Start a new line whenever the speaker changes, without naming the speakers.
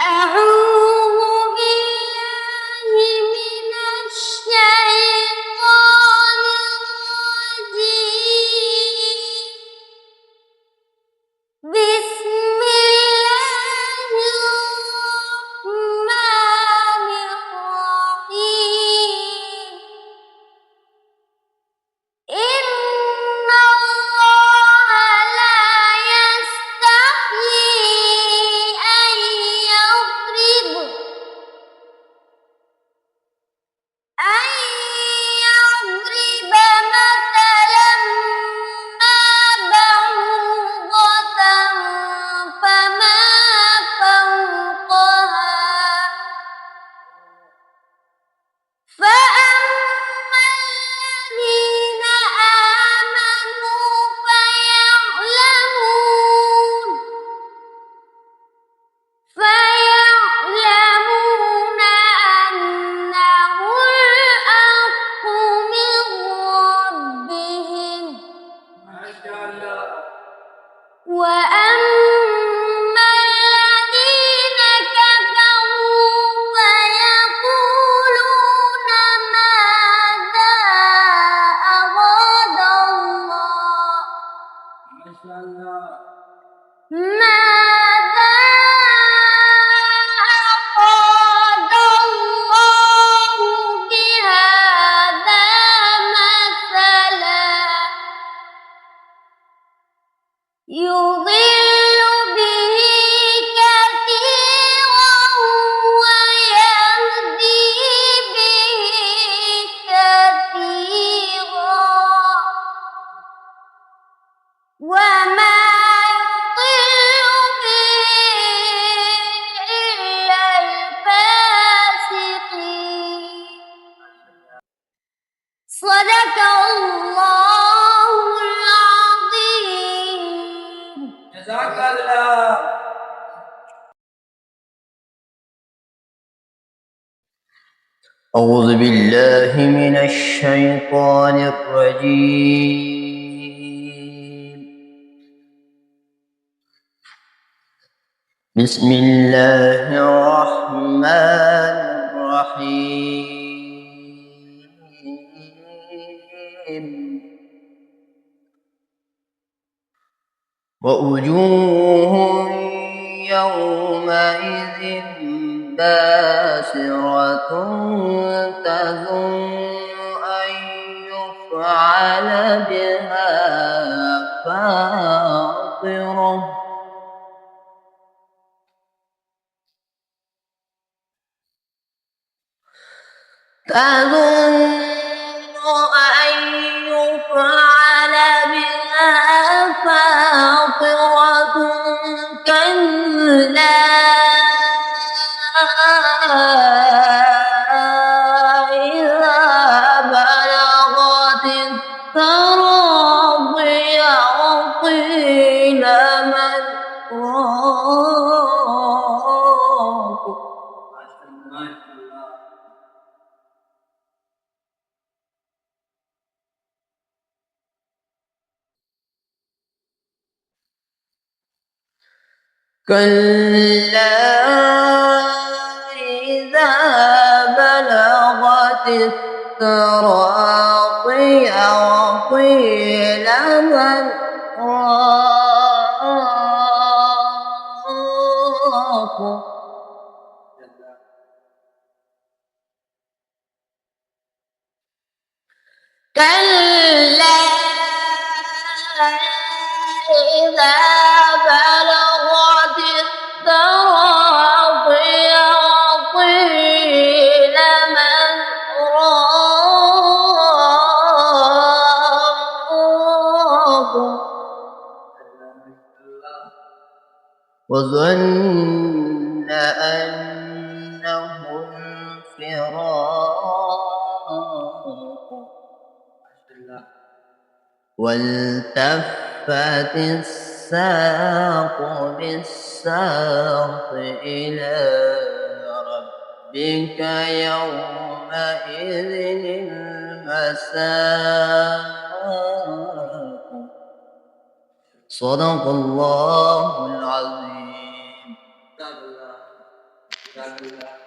أعوذ بالله من الشيطان الرجيم. بسم الله الرحمن الرحيم. إن الله لا يستحيي أن يضرب مثلا ما بعوضة فما فوقها فأما الذين آمنوا فيعلمون أنه الحق من ربهم وأما الذين كفروا فيقولون ماذا أراد الله بهذا مثلا يضل به كثيرا ويهدي به كثيرا وما يضل به إلا الفاسقين. صدق الله العظيم. جزاك الله.
أعوذ بالله من الشيطان الرجيم. بسم الله الرحمن الرحيم. ووجوه يومئذ باسرة تظن أن يفعل بها فاقرة كلا إذا بلغت التراقي وقيل من راق. كلا إذا بلغت التراقي وقيل من راق. كلا إذا بلغت التراقي وقيل من راق. وظن أنه الفراق والتفت الساق بالساق إلى ربك يومئذ المساق. صدق الله العظيم.
جزاك الله